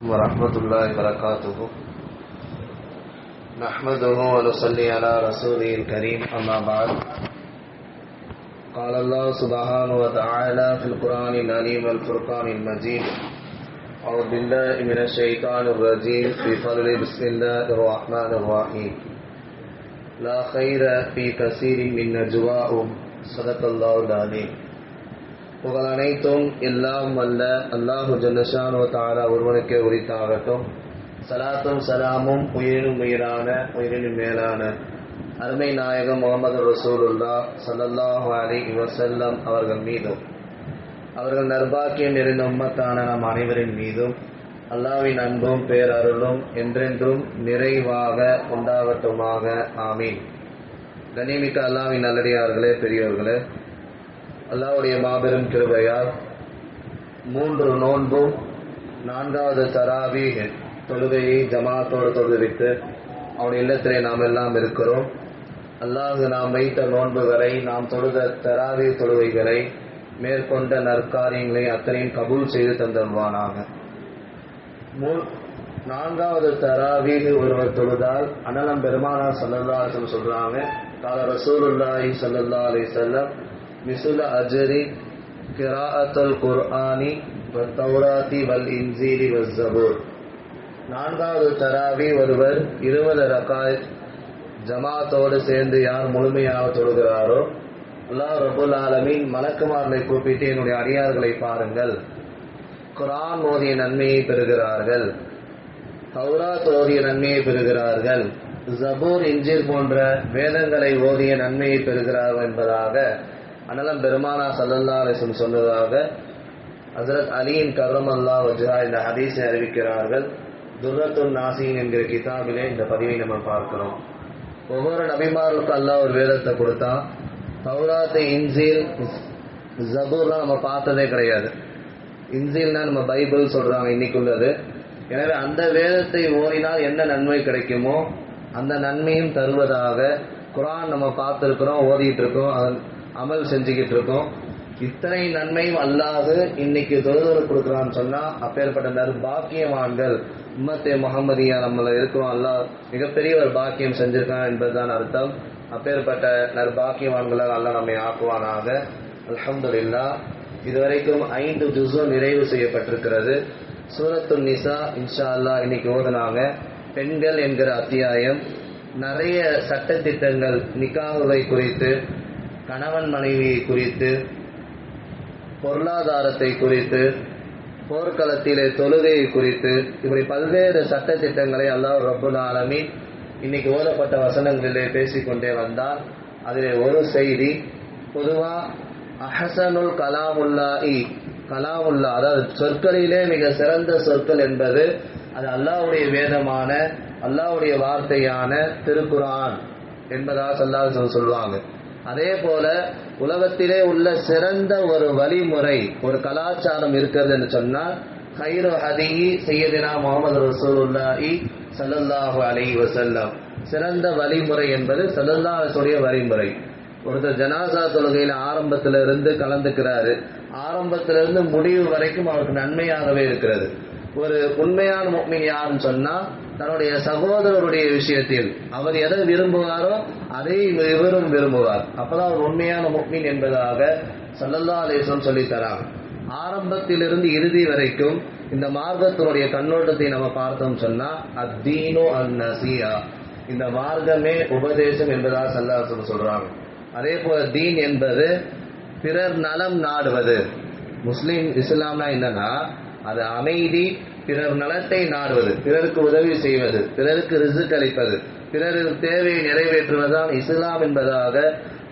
ورحمة الله وبركاته نحمده ونصلي على رسوله الكريم أما بعد قال الله سبحانه وتعالى في القرآن العليم والفرقان المجيد أعوذ بالله من الشيطان الرجيم في فضل بسم الله الرحمن الرحيم لا خير في كثير من نجواهم صدق الله العظيم. புகழ் அனைத்தும் எல்லாம் வல்ல அல்லாஹு ஜல்லஷானு தஆலா ஒருவனுக்கே உரித்தாகட்டும். சலாத்தும் சலாமும் உயிரினும் உயிரான உயிரினும் மேலான அருமை நாயகம் முஹம்மது ரசூலுல்லாஹ் ஸல்லல்லாஹு அலைஹி வஸல்லம் அவர்கள் மீதும் அவர்கள் நர்பாக்கியம் நிறைந்த உம்மத்தான நம் அனைவரின் மீதும் அல்லாஹ்வின் அன்பும் பேரருளும் என்றென்றும் நிறைவாக உண்டாகட்டுமாக. ஆமீன். கண்ணியமிக்க அல்லாஹ்வின் நல்லடியார்களே, பெரியோர்களே, அல்லாஹ்வுடைய மாபெரும் கிருபையால் 3 நோன்பும் 4வது தராவீஹ் தொழுகையை ஜமாத்தோடு தொழுவித்து அவனுடைய இல்லத்திலே நாம் எல்லாம் இருக்கிறோம். அல்லாஹ் நாம் வைத்த நோன்புகளை, நாம் தொழுத தராவீஹ் தொழுகைகளை, மேற்கொண்ட நற்காரியங்களை அத்தனையும் கபூல் செய்து தந்தருவானாக. 4வது தராவீஹ் ஒருவர் தொழுதால் அண்ணலம் பெருமானார் ஸல்லல்லாஹு அலைஹி வஸல்லம் சொல்றாங்க, கால ரசூலுல்லாஹி ஸல்லல்லாஹு அலைஹி வஸல்லம் மிசுல அஜரி கிராஅத்துல் குர்ஆனி வத் தௌராத்தி வல் இன்ஜீலி வஸ் ஜபூர். 4வது தராவி ஒருவர் 20 ரகாத் ஜமாத்தோடு சேர்ந்து யார் முழுமையாக தொழுகிறாரோ, அல்லாஹ் ரப்புல் ஆலமீன் மலக்குமார்களை கூப்பிட்டு, என்னுடைய அடியார்களை பாருங்கள், குர்ஆன் ஓதிய நன்மையை பெறுகிறார்கள், தௌராத் ஓதிய நன்மையை பெறுகிறார்கள், ஜபூர் இன்ஜீல் போன்ற வேதங்களை ஓதிய நன்மையை பெறுகிறார்கள் என்பதாக அண்ணலம் பெருமானா ஸல்லல்லாஹு அலைஹி வஸல்லம் சொன்னதாக ஹஜ்ரத் அலியின் கர்ரமல்லாஹு வஜ்ஹா இந்த ஹதீஸை அறிவிக்கிறார்கள். துர்ரத்துன் நாசின் என்கிற கிதாபிலே இந்த பதிவை நம்ம பார்க்கிறோம். ஒவ்வொரு நபிமார்களுக்கும் அல்லாஹ் ஒரு வேதத்தை கொடுத்தான். தௌராத், இன்ஜீல், ஜபூர்லாம் நம்ம பார்த்ததே கிடையாது. இன்ஜீல்னா நம்ம பைபிள் சொல்றாங்க இன்னைக்குள்ளது. எனவே அந்த வேதத்தை ஓதினால் என்ன நன்மை கிடைக்குமோ அந்த நன்மையும் தருவதாக குர்ஆன் நம்ம பார்த்துருக்கிறோம், ஓதிட்டு இருக்கோம், அமல் செஞ்சுக்கிட்டு இருக்கோம். இத்தனை நன்மையும் அல்லாஹ் இன்னைக்கு தொழுதோடு கொடுக்குறான்னு சொன்னா அப்பேற்பட்ட நற்பாக்கியவான்கள் உம்மத்தே முஹம்மதியா நம்மள இருக்கிறோம். அல்லாஹ் மிகப்பெரிய ஒரு பாக்கியம் செஞ்சிருக்கான் என்பதுதான் அர்த்தம். அப்பேற்பட்ட நற்பாக்கியவான்களால் அல்லாஹ் நம்மை ஆக்குவானாக. அல்ஹம்துலில்லாஹ். இதுவரைக்கும் 5 ஜுஸு நிறைவு செய்யப்பட்டிருக்கிறது. சூரத்துன் நிசா இன்ஷா அல்லாஹ் இன்னைக்கு ஓதுனாங்க. பெண்கள் என்கிற அத்தியாயம் நிறைய சட்டத்திட்டங்கள், நிக்காஹுவை குறித்து, கணவன் மனைவியை குறித்து, பொருளாதாரத்தை குறித்து, போர்க்களத்திலே தொழுகையை குறித்து, இப்படி பல்வேறு சட்டத்திட்டங்களை அல்லாஹ் ரப்புல் ஆலமீன் இன்னைக்கு ஓதப்பட்ட வசனங்களிலே பேசிக்கொண்டே வந்தால் அதிலே ஒரு செய்தி, பொதுவா அஹ்சனுல் கலாமுல்லாஹி, கலாமுல்லா அதாவது சொற்களிலே மிக சிறந்த சொற்கள் என்பது அது அல்லாஹ்வுடைய வேதமான அல்லாஹ்வுடைய வார்த்தையான திருக்குர்ஆன் என்பதாக ஸல்லல்லாஹு சொல்லுவாங்க. அதே போல உலகத்திலே உள்ள சிறந்த ஒரு வழிமுறை, ஒரு கலாச்சாரம் இருக்கிறது என்று சொன்னால் கைரு ஹதீஹி சையதினா முஹம்மது ரசூலுல்லாஹி ஸல்லல்லாஹு அலைஹி வஸல்லம். சிறந்த வழிமுறை என்பது ஸல்லல்லாஹு அலைஹி வஸல்லம் வழிமுறை. ஒருத்தர் ஜனாசா தொழுகையில ஆரம்பத்திலிருந்து கலந்துக்கிறாரு, ஆரம்பத்திலிருந்து முடிவு வரைக்கும் அவருக்கு நன்மையாகவே இருக்கிறது. ஒரு உண்மையான முஃமின் யாருன்னு சொன்னா தன்னுடைய சகோதரருடைய விஷயத்தில் அவர் எதை விரும்புவாரோ அதை இவரும் விரும்புவார். அப்பதான் ஒரு உண்மையான முஃமின் என்பதாக ஸல்லல்லாஹு அலைஹி வஸல்லம் சொல்லி தராங்க. ஆரம்பத்திலிருந்து இறுதி வரைக்கும் இந்த மார்க்கத்தினுடைய கண்ணோட்டத்தை நம்ம பார்த்தோம் சொன்னா அத்தீனு அன்-நஸீஹா, இந்த மார்க்கமே உபதேசம் என்பதாக ஸல்லல்லாஹு அலைஹி வஸல்லம் சொல்றாங்க. அதே போல தீன் என்பது பிறர் நலம் நாடுவது. இஸ்லாம்னா என்னன்னா அது அமைதி, பிறர் நலத்தை நாடுவது, பிறருக்கு உதவி செய்வது, பிறருக்கு ரிஸ்க் அளிப்பது, பிறருக்கு தேவையை நிறைவேற்றுவதுதான் இஸ்லாம் என்பதாக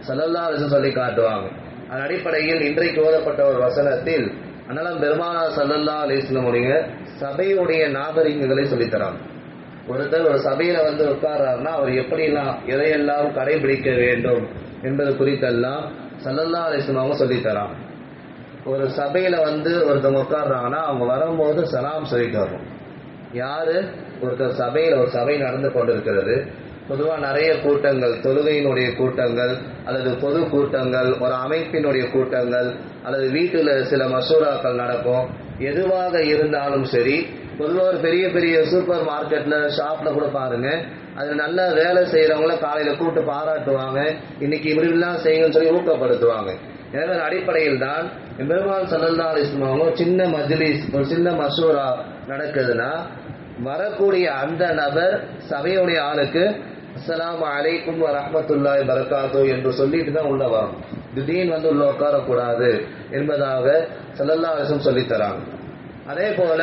ஸல்லல்லாஹு அலைஹி வஸல்லம் சொல்லி காட்டுவாங்க. அதன் அடிப்படையில் இன்றைக்கு ஓதப்பட்ட ஒரு வசனத்தில் அண்ணலம் பெருமானார் ஸல்லல்லாஹு அலைஹி வஸல்லம் சபையுடைய நாகரிகங்களை சொல்லித்தராங்க. ஒருத்தர் ஒரு சபையில உட்கார்றாருன்னா அவர் எப்படிலாம் எதையெல்லாம் கடைபிடிக்க வேண்டும் என்பது குறித்தெல்லாம் ஸல்லல்லாஹு அலைஹி வஸல்லம் சொல்லித்தராங்க. ஒரு சபையில ஒருத்தவங்க உட்கார்றாங்கன்னா அவங்க வரும்போது சலாம் சொல்லிட்டு வரணும். யாரு? ஒருத்தர் சபையில, ஒரு சபை நடந்து கொண்டிருக்கிறது, பொதுவா நிறைய கூட்டங்கள், தொழுகையினுடைய கூட்டங்கள் அல்லது பொது கூட்டங்கள், ஒரு அமைப்பினுடைய கூட்டங்கள் அல்லது வீட்டில் சில மசூராக்கள் நடக்கும். எதுவாக இருந்தாலும் சரி, பொதுவாக ஒரு பெரிய பெரிய சூப்பர் மார்க்கெட்ல ஷாப்ல கூட பாருங்க, அது நல்ல வேலை செய்யறவங்கள காலையில கூப்பிட்டு பாராட்டுவாங்க, இன்னைக்கு இப்படி எல்லாம் செய்யுங்கன்னு சொல்லி ஊக்கப்படுத்துவாங்க. எனவே அடிப்படையில் தான் பெருமாள் ஸல்லல்லாஹு அலைஹி வஸல்லம் அவங்க சின்ன மஜ்லிஸ், ஒரு சின்ன மஷூரா நடக்குதுன்னா வரக்கூடிய அந்த நபர் சபையுடைய ஆளுக்கு அஸ்ஸலாமு அலைக்கும் வரஹ்மத்துல்லாஹி பரக்காத்து என்று சொல்லிட்டு தான் உள்ள வரும். திடீர்னு வந்து உள்ள உட்காரக்கூடாது என்பதாக ஸல்லல்லாஹு அலைஹி வஸல்லம் சொல்லித் தராங்க. அதே போல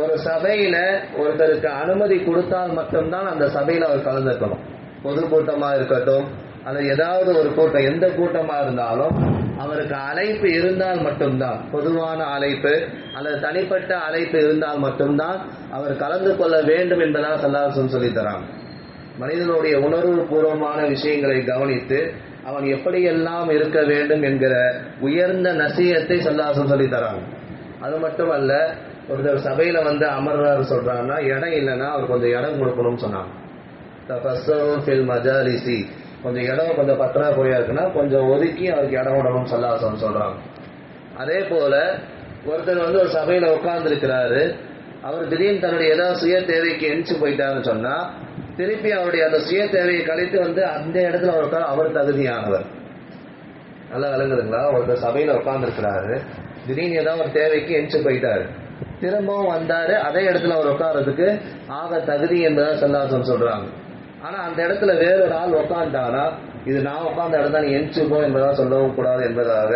ஒரு சபையில ஒருத்தருக்கு அனுமதி கொடுத்தால் மட்டும்தான் அந்த சபையில அவர் கலந்துக்கணும். பொது கூட்டமா இருக்கட்டும் அல்லது ஏதாவது ஒரு கூட்டம், எந்த கூட்டமா இருந்தாலும் அவருக்கு அழைப்பு இருந்தால் மட்டும்தான், பொதுவான அழைப்பு அல்லது தனிப்பட்ட அழைப்பு இருந்தால் மட்டும்தான் அவர் கலந்து கொள்ள வேண்டும் என்பதாக ஸல்லல்லாஹு அலைஹி வஸல்லம் சொல்லித் தராங்க. மனிதனுடைய உணர்வு பூர்வமான விஷயங்களை கவனித்து அவன் எப்படியெல்லாம் இருக்க வேண்டும் என்கிற உயர்ந்த நசீகத்தை ஸல்லல்லாஹு அலைஹி வஸல்லம் சொல்லித் தராங்க. அது மட்டுமல்ல, ஒருத்தர் சபையில வந்து அமர்றாரு சொல்றாங்கன்னா இடம் இல்லைன்னா அவர் கொஞ்சம் இடம் கொடுக்கணும்னு சொன்னாங்க. தஃபஸ்ஸரு ஃபில் மஜாலிசி, கொஞ்சம் இடம் கொஞ்சம் பற்றாக்குறையா இருக்குன்னா கொஞ்சம் ஒதுக்கி அவருக்கு இடம் விடணும் ஸல்லல்லாஹு அலைஹி வஸல்லம் சொல்றாங்க. அதே போல ஒருத்தர் வந்து ஒரு சபையில உட்கார்ந்து இருக்கிறாரு, அவர் திடீர்னு தன்னுடைய ஏதாவது சுய தேவைக்கு எந்திச்சு போயிட்டாருன்னு சொன்னா திருப்பி அவருடைய அந்த சுய தேவையை கழித்து வந்து அந்த இடத்துல அவர் உட்கார அவர் தகுதியானவர். நல்லா விளங்குதுங்களா? ஒருத்தர் சபையில உட்கார்ந்து இருக்கிறாரு, திடீர்னு ஏதாவது ஒரு தேவைக்கு எந்திச்சு போயிட்டாரு, திரும்பவும் வந்தாரு, அதே இடத்துல அவர் உட்கார்றதுக்கு ஆக தகுதி என்பதாக ஸல்லல்லாஹு அலைஹி வஸல்லம் சொல்றாங்க. ஆனா அந்த இடத்துல வேறொரு ஆள் உட்காந்துட்டானா இது நான் உட்கார்ந்த இடம் தான், நீ எந்திச்சு போ என்பதாக சொல்லவும் கூடாது என்பதாக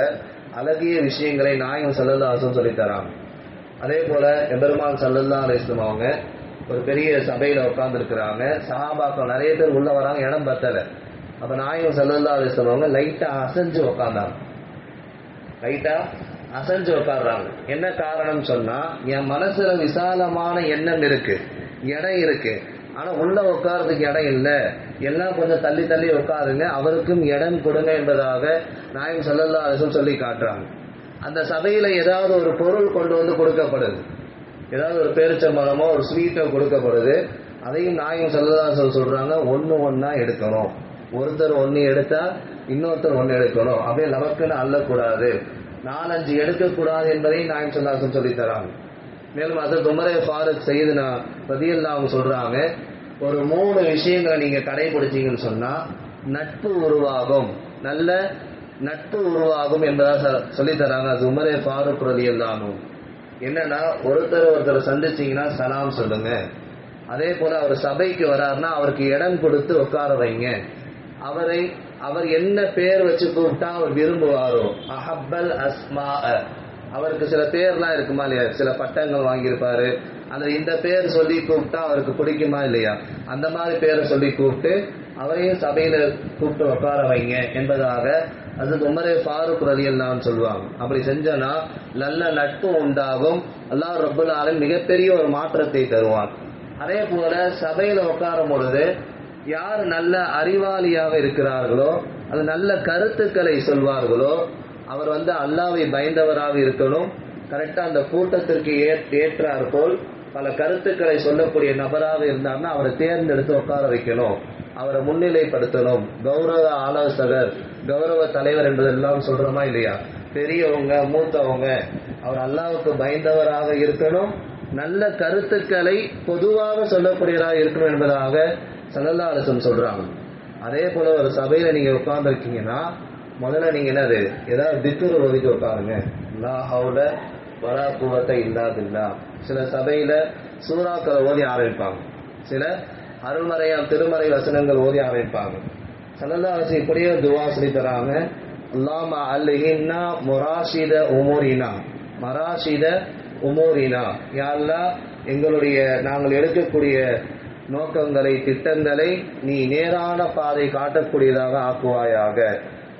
அழகிய விஷயங்களை நாயகம் ஸல்லல்லாஹு அலைஹி வஸல்லம் சொல்லித் தராங்க. அதே போல எம்பெருமான் ஸல்லல்லாஹு அலைஹி வஸல்லம் அவங்க ஒரு பெரிய சபையில உட்கார்ந்து இருக்கிறாங்க, சஹாபாக்கள் நிறைய பேர் உள்ள வராங்க, இடம் பத்தல. அப்ப நாயகம் ஸல்லல்லாஹு அலைஹி வஸல்லம் அவங்க லைட்டா அசைஞ்சு உட்கார்ந்தாங்க, லைட்டா அசைஞ்சு உட்கார்றாங்க. என்ன காரணம் சொன்னா, என் மனசுல விசாலமான எண்ணம் இருக்கு, இடம் இருக்கு, ஆனா உள்ள உட்கார்றதுக்கு இடம் இல்லை, எல்லாம் கொஞ்சம் தள்ளி தள்ளி உட்காருங்க, அவருக்கும் இடம் கொடுங்க என்பதாக நாயகம் ஸல்லல்லாஹு அலைஹி வஸல்லம் சொல்லி காட்டுறாங்க. அந்த சபையில ஏதாவது ஒரு பொருள் கொண்டு வந்து கொடுக்கப்படுது, ஏதாவது ஒரு பேரிச்சம்பழமோ ஒரு ஸ்வீட்டோ கொடுக்கப்படுது, அதையும் நாயகம் ஸல்லல்லாஹு அலைஹி வஸல்லம் சொல்றாங்க ஒன்னு ஒன்னா எடுக்கணும். ஒருத்தர் ஒன்னு எடுத்தா இன்னொருத்தர் ஒன்னு எடுக்கணும், அப்படியே லவக்குன்னு அள்ளக்கூடாது, 4-5 எடுக்கக்கூடாது என்பதையும் நாயகம் ஸல்லல்லாஹு அலைஹி வஸல்லம் சொல்லி தராங்க. மேலும் ஹஜ்ரத் உமர் ஃபாரூக் சையதுனா ரலியல்லாஹு அன்ஹு சொல்றாங்க, ஒரு 3 விஷயங்களை நீங்க கடைபிடிச்சீங்கன்னு சொன்னா நட்பு உருவாகும், நல்ல நட்பு உருவாகும் என்பதாக சொல்லி தராங்க. அது உமர் ஃபாரூக் ரலியல்லாஹு அன்ஹு. என்னன்னா, ஒருத்தர் சந்திச்சீங்கன்னா சலாம் சொல்லுங்க. அதே போல அவர் சபைக்கு வராருன்னா அவருக்கு இடம் கொடுத்து உட்கார வைங்க. அவர் என்ன பேர் வச்சு கூப்பிட்டா அவர் விரும்புவாரோ, அஹப்பல் அஸ்மா, அவருக்கு சில பேர்லாம் இருக்குமா இல்லையா, சில பட்டங்கள் வாங்கியிருப்பாரு, அந்த இந்த பேர் சொல்லி கூப்பிட்டா அவருக்கு பிடிக்குமா இல்லையா, அந்த மாதிரி பேரை சொல்லி கூப்பிட்டு அவரையும் சபையில கூப்பிட்டு உட்கார வைங்க என்பதாக அது உமர் ஃபாரூக் ரலியல்லாஹு அன்ஹு சொல்லுவாங்க. அப்படி செஞ்சனா நல்ல நட்பு உண்டாகும், அல்லாஹ் ரப்பல் ஆலமீன் மிகப்பெரிய ஒரு மாற்றத்தை தருவான். அதே போல சபையில உட்காரும் பொழுது யார் நல்ல அறிவாளியாக இருக்கிறார்களோ, அது நல்ல கருத்துக்களை சொல்வார்களோ, அவர் அல்லாஹ்வை பயந்தவராக இருக்கணும். கரெக்டா அந்த கூட்டத்திற்கு ஏற்றார் போல் பல கருத்துக்களை சொல்லக்கூடிய நபராக இருந்தார்னா அவரை தேர்ந்தெடுத்து உட்கார வைக்கணும், அவரை முன்னிலைப்படுத்தணும். கௌரவ ஆலோசகர், கௌரவ தலைவர் என்பதெல்லாம் சொல்றோமா இல்லையா, பெரியவங்க மூத்தவங்க, அவர் அல்லாஹ்வுக்கு பயந்தவராக இருக்கணும், நல்ல கருத்துக்களை பொதுவாக சொல்லக்கூடியவராக இருக்கணும் என்பதாக ஸல்லல்லாஹு அலைஹி வஸல்லம் சொல்றாங்க. அதே போல ஒரு சபையில நீங்க உட்கார்ந்து இருக்கீங்கன்னா முதல்ல நீங்க என்னது, ஏதாவது திக்ர் ஓதிட்டு உட்காருங்க. லா ஹவுல வலா குவத்த இல்லா பில்லா. சில சபையில சூறாக்களை ஓதி ஆரம்பிப்பாங்க, சில அருள்மறையாம் திருமறை வசனங்கள் ஓதி ஆரம்பிப்பாங்க. ஸல்லல்லாஹு அலைஹி வஸல்லம் இப்படியே துஆ சொல்லி தராங்க, அல்லாஹும்ம அல்ஹிம்னா முராஷித உமூரினா, மராஷித உமூரினா, யா அல்லாஹ் எங்களுடைய நாங்கள் எடுக்கக்கூடிய நோக்கங்களை திட்டங்களை நீ நேரான பாதை காட்டக்கூடியதாக ஆக்குவாயாக.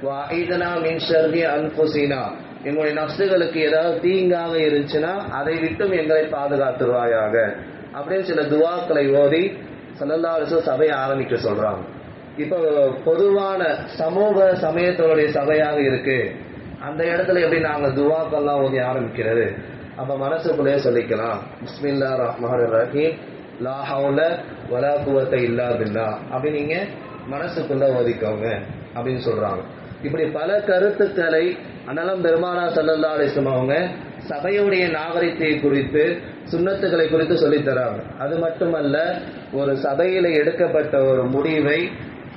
வஅஇத்னா மின் ஷர்ரி அன்ஃபுஸினா, எங்களுடைய நஃப்ஸுகளுக்கு ஏதாவது தீங்காக இருந்துச்சுன்னா அதை விட்டும் எங்களை பாதுகாத்துருவாயாக. அப்படியே சில துவாக்களை ஓதி ஸல்லல்லாஹு அலைஹி வஸல்லம் சபையை ஆரம்பிக்க சொல்றாங்க. இப்போ பொதுவான சமூக சமயத்தோடைய சபையாக இருக்கு, அந்த இடத்துல எப்படி நாங்க துவாக்கெல்லாம் ஓதி ஆரம்பிக்கிறது? அப்ப மனசுக்குள்ளேயே சொல்லிக்கலாம், பிஸ்மில்லாஹிர் ரஹ்மானிர் ரஹீம், லா ஹவுல வலா குவத்த இல்லா பில்லா, அப்படி நீங்க மனசுக்குள்ள ஓதிக்கோங்க அப்படின்னு சொல்றாங்க. இப்படி பல கருத்துக்களை அண்ணலம் பெருமானா ஸல்லல்லாஹு அலைஹி வஸல்லம் அவங்க சபையுடைய நாகரிகத்தை குறித்து சுன்னத்துகளை குறித்து சொல்லித்தராங்க. அது மட்டுமல்ல, ஒரு சபையில் எடுக்கப்பட்ட ஒரு முடிவை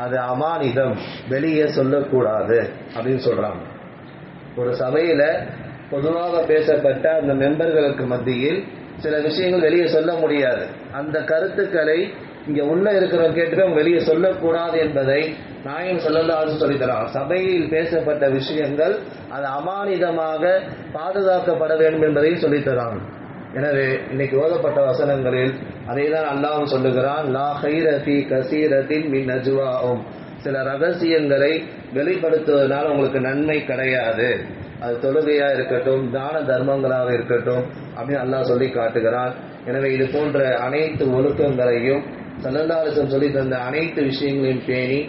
அது அமானிதம், வெளியே சொல்லக்கூடாது அப்படின்னு சொல்றாங்க. ஒரு சபையில பொதுவாக பேசப்பட்ட அந்த மெம்பர்களுக்கு மத்தியில் சில விஷயங்கள் வெளியே சொல்ல முடியாது. அந்த கருத்துக்களை இங்க உள்ள இருக்கிறவங்க கேட்டு அவங்க வெளியே சொல்லக்கூடாது என்பதை நாயகம் ஸல்லல்லாஹு அலைஹி வஸல்லம் சொல்லித்தராங்க. சபையில் பேசப்பட்ட விஷயங்கள் அது அமானிதமாக பாதுகாக்கப்பட வேண்டும் என்பதையும் சொல்லித்தராங்க. எனவே இன்னைக்கு ஓதப்பட்ட வசனங்களில் அதை தான் அல்லாஹ் சொல்லுகிறான், லா கைர ஃபீ கஸீரத்தின் மின் நஜ்வாஹும், சில ரகசியங்களை வெளிப்படுத்துவதனால் உங்களுக்கு நன்மை கிடையாது. அது தொழுகையா இருக்கட்டும், தான தர்மங்களாக இருக்கட்டும் அப்படின்னு அல்லாஹ் சொல்லி காட்டுகிறான். எனவே இது போன்ற அனைத்து ஒழுக்கங்களையும் ஸல்லல்லாஹு அலைஹி வஸல்லம் சொல்லி தந்த அனைத்து விஷயங்களையும் பேணி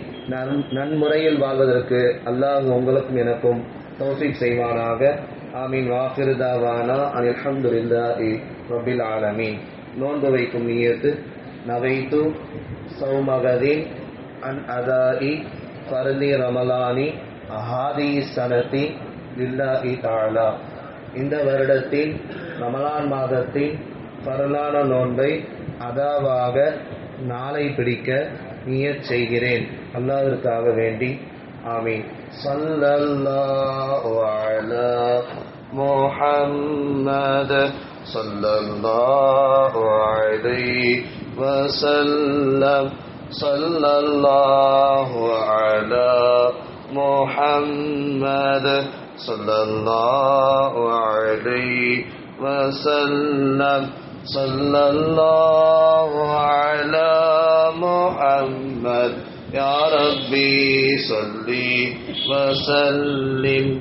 நன்முறையில் வாழ்வதற்கு அல்லாஹ் உங்களுக்கும் எனக்கும் தௌஃபீக் செய்வானாக. ஆமீன். வாஹிரு தாவானா அல்ஹம்துலில்லாஹி ரப்பில் ஆலமீன். நோன்பு வைக்கும் நியத்து, நவைத்து சௌமகதின் அன் அதாஇ ஃபர்லி ரமலானி அஹாதி சனதி லில்லாஹி தஆலா. இந்த வருடத்தின் ரமலான் மாதத்தின் ஃபர்லான நோன்பை அதாவாக நாளை பிடிக்க நியத் செய்கிறேன், அல்லாஹ்விற்காக வேண்டி. ஆமீன். ஸல்லல்லாஹு அலா முஹம்மத் ஸல்லல்லாஹு அலைஹி வஸல்லம். ஸல்லல்லாஹு அலா முஹம்மத் ஸல்லல்லாஹு அலைஹி வஸல்லம். ஸல்லல்லாஹு அலா முஹம்மத் யா ரப்பி ஸல்லி வஸல்லிம்.